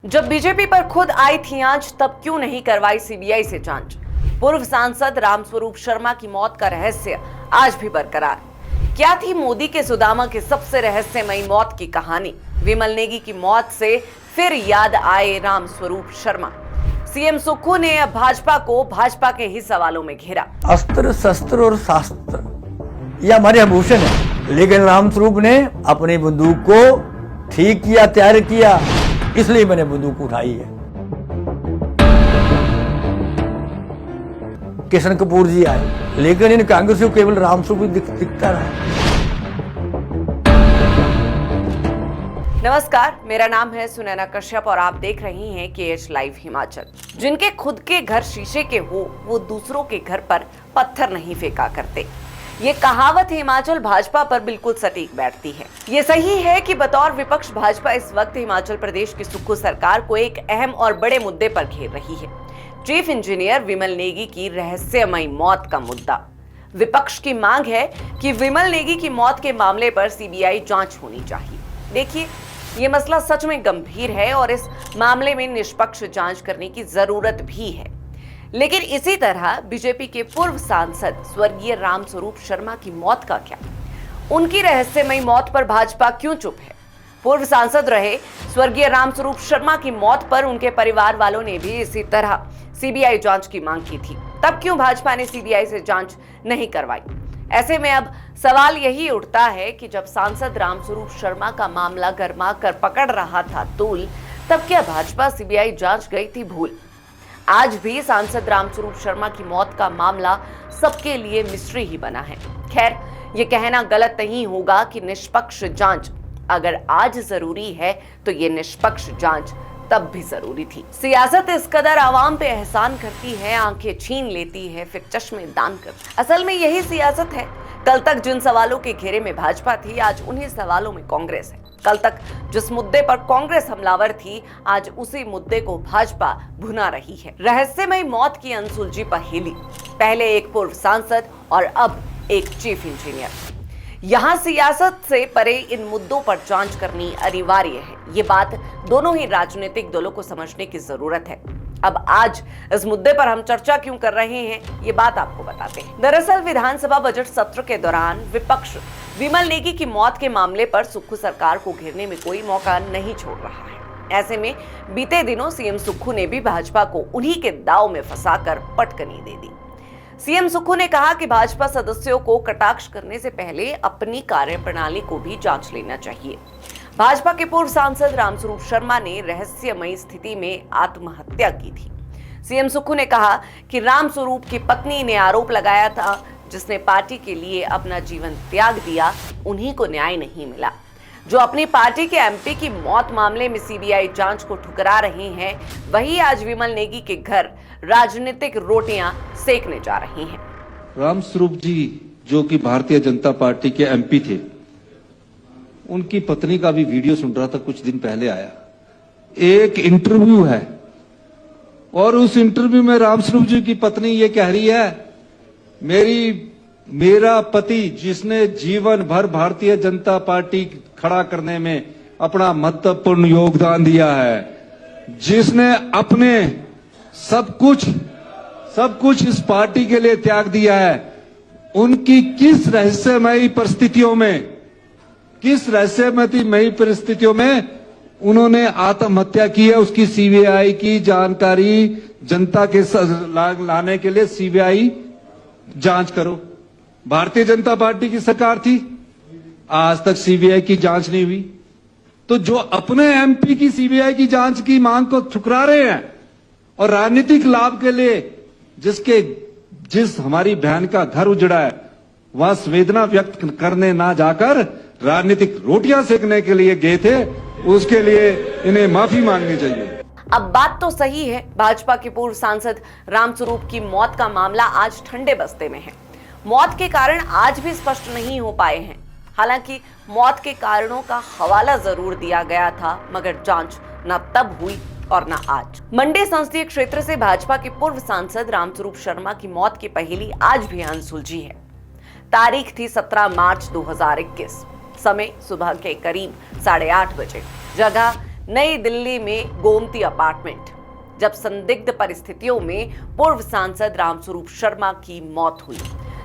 जब बीजेपी पर खुद आई थी आंच, तब क्यों नहीं करवाई सीबीआई से जांच। पूर्व सांसद रामस्वरूप शर्मा की मौत का रहस्य आज भी बरकरार। क्या थी मोदी के सुदामा की सबसे रहस्यमयी मौत की कहानी। विमल नेगी की मौत से फिर याद आए रामस्वरूप शर्मा। सीएम सुक्खू ने अब भाजपा के ही सवालों में घेरा। अस्त्र शस्त्र और शास्त्र यह हमारे आभूषण है, लेकिन रामस्वरूप ने अपनी बंदूक को ठीक किया, तैयार किया, इसलिए मैंने बंदूक उठाई है। किशन कपूर जी आए, लेकिन इन कांग्रेस को केवल रामस्वरूप दिखता रहा। नमस्कार, मेरा नाम है सुनैना कश्यप और आप देख रही हैं KH लाइव हिमाचल। जिनके खुद के घर शीशे के हो, वो दूसरों के घर पर पत्थर नहीं फेंका करते। ये कहावत हिमाचल भाजपा पर बिल्कुल सटीक बैठती है। ये सही है कि बतौर विपक्ष भाजपा इस वक्त हिमाचल प्रदेश की सुक्खू सरकार को एक अहम और बड़े मुद्दे पर घेर रही है। चीफ इंजीनियर विमल नेगी की रहस्यमयी मौत का मुद्दा। विपक्ष की मांग है कि विमल नेगी की मौत के मामले पर सीबीआई जांच होनी चाहिए। देखिए, ये मसला सच में गंभीर है और इस मामले में निष्पक्ष जांच करने की जरूरत भी है। लेकिन इसी तरह बीजेपी के पूर्व सांसद स्वर्गीय रामस्वरूप शर्मा की मौत का क्या? उनकी रहस्यमयी मौत पर भाजपा क्यों चुप है? पूर्व सांसद रहे स्वर्गीय रामस्वरूप शर्मा की मौत पर उनके परिवार वालों ने भी इसी तरह सीबीआई जांच की मांग की थी। तब क्यों भाजपा ने सीबीआई से जांच नहीं करवाई? ऐसे में अब सवाल यही उठता है कि जब सांसद रामस्वरूप शर्मा का मामला गर्मा कर पकड़ रहा था तूल, तब क्या भाजपा सीबीआई जांच गई थी भूल? आज भी सांसद रामस्वरूप शर्मा की मौत का मामला सबके लिए मिस्ट्री ही बना है। खैर, ये कहना गलत नहीं होगा कि निष्पक्ष जांच अगर आज जरूरी है तो ये निष्पक्ष जांच तब भी जरूरी थी। सियासत इस कदर आवाम पे एहसान करती है, आंखें छीन लेती है, फिर चश्मे दान करती। असल में यही सियासत है। कल तक जिन सवालों के घेरे में भाजपा थी, आज उन्हीं सवालों में कांग्रेस है। कल तक जिस मुद्दे पर कांग्रेस हमलावर थी, आज उसी मुद्दे को भाजपा भुना रही है। रहस्यमयी मौत की अनसुलझी पहेली, पहले एक पूर्व सांसद और अब एक चीफ इंजीनियर। यहां सियासत से परे इन मुद्दों पर जांच करनी अनिवार्य है। ये बात दोनों ही राजनीतिक दलों को समझने की जरूरत है। अब आज इस मुद्दे पर हम चर्चा क्यों कर रहे हैं, ये बात आपको बताते हैं। दरअसल विधानसभा बजट सत्र के दौरान विपक्ष विमल नेगी की मौत के मामले पर सुक्खू सरकार को घेरने में कोई मौका नहीं छोड़ रहा है। ऐसे में बीते दिनों सीएम सुक्खू ने भी भाजपा को उन्हीं के दांव में फंसाकर पटकनी दे दी। सीएम सुक्खू ने कहा कि भाजपा सदस्यों को कटाक्ष करने से पहले अपनी कार्यप्रणाली को भी जांच लेना चाहिए। भाजपा के पूर्व सांसद रामस्वरूप शर्मा ने रहस्यमयी स्थिति में आत्महत्या की थी। सीएम सुक्खू ने कहा कि रामस्वरूप की पत्नी ने आरोप लगाया था, जिसने पार्टी के लिए अपना जीवन त्याग दिया, उन्हीं को न्याय नहीं मिला। जो अपनी पार्टी के एमपी की मौत मामले में सीबीआई जांच को ठुकरा रहे हैं, वही आज विमल नेगी के घर राजनीतिक रोटियां सेकने जा रही हैं। रामस्वरूप जी, जो कि भारतीय जनता पार्टी के एमपी थे, उनकी पत्नी का भी वीडियो सुन रहा था, कुछ दिन पहले आया। एक इंटरव्यू है और उस इंटरव्यू में रामस्वरूप जी की पत्नी ये कह रही है, मेरा पति जिसने जीवन भर भारतीय जनता पार्टी खड़ा करने में अपना महत्वपूर्ण योगदान दिया है, जिसने अपने सब कुछ इस पार्टी के लिए त्याग दिया है, उनकी किस रहस्यमयी परिस्थितियों में उन्होंने आत्महत्या की है, उसकी सीबीआई की जानकारी जनता के लाने के लिए सीबीआई जांच करो। भारतीय जनता पार्टी की सरकार थी, आज तक सीबीआई की जांच नहीं हुई। तो जो अपने एमपी की सीबीआई की जांच की मांग को ठुकरा रहे हैं और राजनीतिक लाभ के लिए जिस हमारी बहन का घर उजड़ा है, वहां संवेदना व्यक्त करने ना जाकर राजनीतिक रोटियां सेकने के लिए गए थे, उसके लिए इन्हें माफी मांगनी चाहिए। अब बात तो सही है, भाजपा के पूर्व सांसद रामस्वरूप की मौत का मामला आज ठंडे बस्ते में है। मौत के कारण आज भी स्पष्ट नहीं हो पाए हैं। हालांकि मौत के कारणों का हवाला जरूर दिया गया था, मगर जांच न तब हुई और न आज। मंडी संसदीय क्षेत्र से भाजपा के पूर्व सांसद रामस्वरूप शर्मा की मौत की पहेली आज भी अनसुलझी है। तारीख थी 17 मार्च 2021, समय सुबह के करीब 8:30 बजे। जगह नई दिल्ली में गोमती अपार्टमेंट, जब संदिग्ध परिस्थितियों में पूर्व सांसद रामस्वरूप शर्मा की मौत हुई,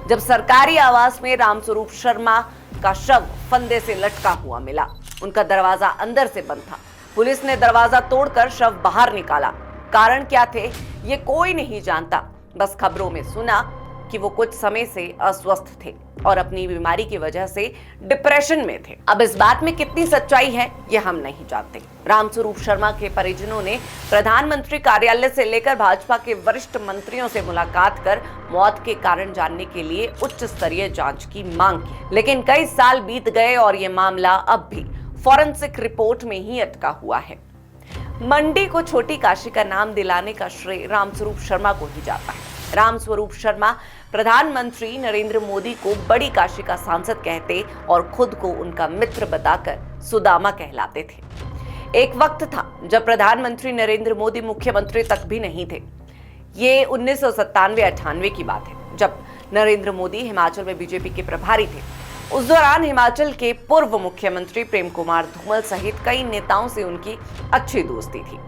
जब सरकारी आवास में रामस्वरूप शर्मा का शव फंदे से लटका हुआ मिला। उनका दरवाजा अंदर से बंद था। पुलिस ने दरवाजा तोड़कर शव बाहर निकाला। कारण क्या थे ये कोई नहीं जानता, बस खबरों में सुना कि वो कुछ समय से अस्वस्थ थे और अपनी बीमारी की वजह से डिप्रेशन में थे। अब इस बात में कितनी सच्चाई है ये हम नहीं जानते। रामस्वरूप शर्मा के परिजनों ने प्रधानमंत्री कार्यालय से लेकर भाजपा के वरिष्ठ मंत्रियों से मुलाकात कर मौत के कारण जानने के लिए उच्च स्तरीय जांच की मांग की, लेकिन कई साल बीत गए और ये मामला अब भी फॉरेंसिक रिपोर्ट में ही अटका हुआ है। मंडी को छोटी काशी का नाम दिलाने का श्रेय रामस्वरूप शर्मा को ही जाता है। रामस्वरूप शर्मा प्रधानमंत्री नरेंद्र मोदी को बड़ी काशी का सांसद कहते और खुद को उनका मित्र बताकर सुदामा कहलाते थे। एक वक्त था जब प्रधानमंत्री नरेंद्र मोदी मुख्यमंत्री तक भी नहीं थे। ये 1997-98 की बात है, जब नरेंद्र मोदी हिमाचल में बीजेपी के प्रभारी थे। उस दौरान हिमाचल के पूर्व मुख्यमंत्री प्रेम कुमार धूमल सहित कई नेताओं से उनकी अच्छी दोस्ती थी।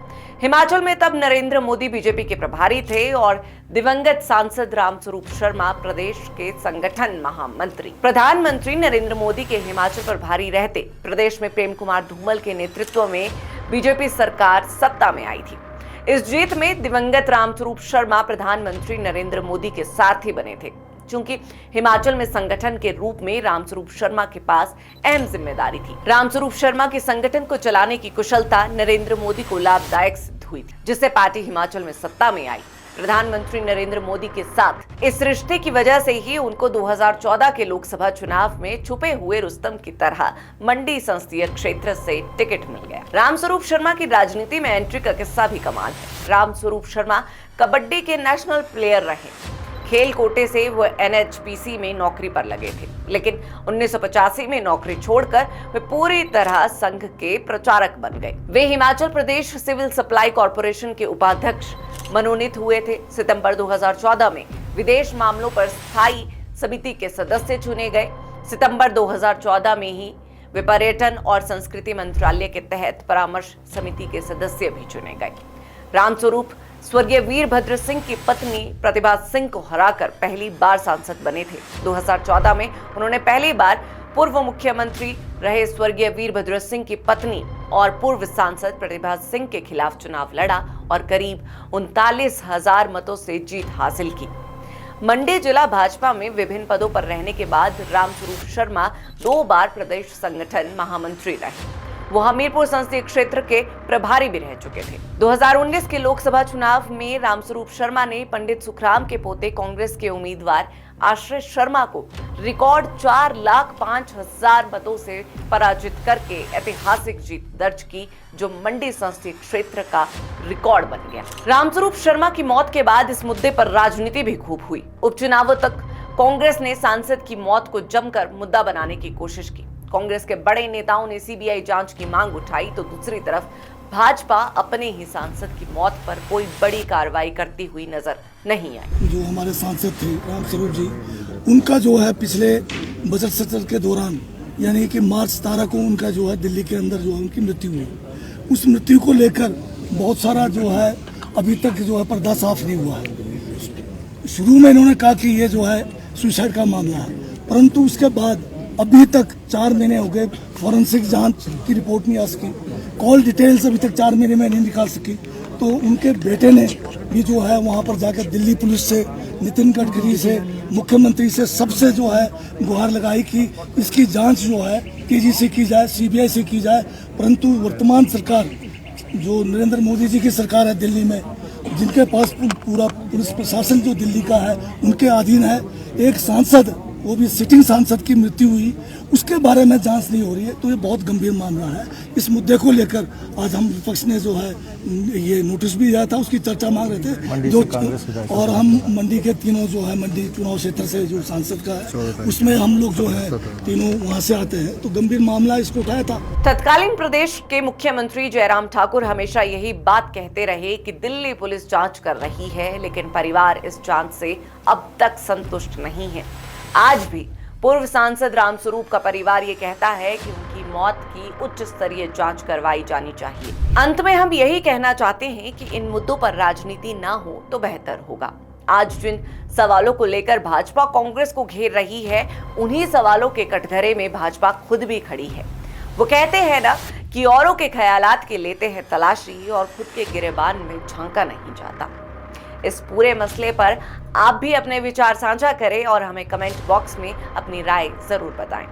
हिमाचल में तब नरेंद्र मोदी बीजेपी के प्रभारी थे और दिवंगत सांसद रामस्वरूप शर्मा प्रदेश के संगठन महामंत्री। प्रधानमंत्री नरेंद्र मोदी के हिमाचल पर भारी रहते प्रदेश में प्रेम कुमार धूमल के नेतृत्व में बीजेपी सरकार सत्ता में आई थी। इस जीत में दिवंगत रामस्वरूप शर्मा प्रधानमंत्री नरेंद्र मोदी के सारथी बने थे। चूंकि हिमाचल में संगठन के रूप में रामस्वरूप शर्मा के पास अहम जिम्मेदारी थी। रामस्वरूप शर्मा के संगठन को चलाने की कुशलता नरेंद्र मोदी को लाभदायक सिद्ध हुई थी, जिससे पार्टी हिमाचल में सत्ता में आई। प्रधानमंत्री नरेंद्र मोदी के साथ इस रिश्ते की वजह से ही उनको 2014 के लोकसभा चुनाव में छुपे हुए रुस्तम की तरह मंडी संसदीय क्षेत्र से टिकट मिल गया। रामस्वरूप शर्मा की राजनीति में एंट्री का किस्सा भी कमाल है। रामस्वरूप शर्मा कबड्डी के नेशनल प्लेयर रहे। खेल कोटे से वो NHPC में नौकरी पर लगे थे, लेकिन 1985 में नौकरी छोड़कर वे पूरी तरह संघ के प्रचारक बन गए। वे Himachal Pradesh civil supply corporation के उपाध्यक्ष मनोनीत हुए थे। सितंबर 2014 में विदेश मामलों पर स्थायी समिति के सदस्य चुने गए। सितंबर 2014 में ही वे पर्यटन और संस्कृति मंत्रालय के तहत परामर्श समिति के सदस्य भी चुने गए। रामस्वरूप स्वर्गीय वीरभद्र सिंह की पत्नी प्रतिभा सिंह को हराकर पहली बार सांसद बने थे। 2014 में उन्होंने पहली बार पूर्व मुख्यमंत्री रहे स्वर्गीय वीरभद्र सिंह की पत्नी और पूर्व सांसद प्रतिभा सिंह के खिलाफ चुनाव लड़ा और करीब 39,000 मतों से जीत हासिल की। मंडी जिला भाजपा में विभिन्न पदों पर रहने के बाद रामस्वरूप शर्मा 2 बार प्रदेश संगठन महामंत्री रहे। वो हमीरपुर संसदीय क्षेत्र के प्रभारी भी रह चुके थे। 2019 के लोकसभा चुनाव में रामस्वरूप शर्मा ने पंडित सुखराम के पोते कांग्रेस के उम्मीदवार आश्रय शर्मा को रिकॉर्ड 4,05,000 मतों से पराजित करके ऐतिहासिक जीत दर्ज की, जो मंडी संसदीय क्षेत्र का रिकॉर्ड बन गया। रामस्वरूप शर्मा की मौत के बाद इस मुद्दे पर राजनीति भी खूब हुई। उपचुनावों तक कांग्रेस ने सांसद की मौत को जमकर मुद्दा बनाने की कोशिश की। कांग्रेस के बड़े नेताओं ने सीबीआई जांच की मांग उठाई, तो दूसरी तरफ भाजपा अपने ही सांसद की मौत पर कोई बड़ी कार्रवाई करती हुई नजर नहीं आई। जो हमारे सांसद थे रामस्वरूप जी, उनका जो है पिछले बजट सत्र के दौरान यानी कि मार्च 17 को उनका जो है दिल्ली के अंदर जो है उनकी मृत्यु हुई। उस मृत्यु को लेकर बहुत सारा जो है अभी तक जो है पर्दा साफ नहीं हुआ है। शुरू में इन्होंने कहा कि ये जो है सुसाइड का मामला है, परंतु उसके बाद अभी तक 4 महीने हो गए, फॉरेंसिक जांच की रिपोर्ट नहीं आ सकी, कॉल डिटेल्स अभी तक 4 महीने में नहीं निकाल सकी। तो उनके बेटे ने भी जो है वहाँ पर जाकर दिल्ली पुलिस से, नितिन गडकरी से, मुख्यमंत्री से सबसे जो है गुहार लगाई कि इसकी जांच जो है तेजी से की जाए, सीबीआई से की जाए। परंतु वर्तमान सरकार जो नरेंद्र मोदी जी की सरकार है दिल्ली में, जिनके पास पूरा पुलिस प्रशासन जो दिल्ली का है उनके अधीन है, एक सांसद वो भी सिटिंग सांसद की मृत्यु हुई, उसके बारे में जांच नहीं हो रही है। तो ये बहुत गंभीर मामला है। इस मुद्दे को लेकर आज हम विपक्ष ने जो है ये नोटिस भी दिया था, उसकी चर्चा मांग रहे थे जो, और हम मंडी के तीनों जो है मंडी चुनाव क्षेत्र से जो सांसद का है उसमें हम लोग जो है तीनों वहाँ से आते हैं, तो गंभीर मामला इसको उठाया था। तत्कालीन प्रदेश के मुख्यमंत्री जयराम ठाकुर हमेशा यही बात कहते रहे कि दिल्ली पुलिस जांच कर रही है, लेकिन परिवार इस जांच से अब तक संतुष्ट नहीं है। आज भी पूर्व सांसद रामस्वरूप का परिवार ये कहता है कि उनकी मौत की उच्च स्तरीय जांच करवाई जानी चाहिए। अंत में हम यही कहना चाहते हैं कि इन मुद्दों पर राजनीति ना हो तो बेहतर होगा। आज जिन सवालों को लेकर भाजपा कांग्रेस को घेर रही है, उन्हीं सवालों के कटघरे में भाजपा खुद भी खड़ी है। वो कहते हैं ना कि औरों के ख्यालात के लेते हैं तलाशी और खुद के गिरेबान में झांका नहीं जाता। इस पूरे मसले पर आप भी अपने विचार साझा करें और हमें कमेंट बॉक्स में अपनी राय जरूर बताएं।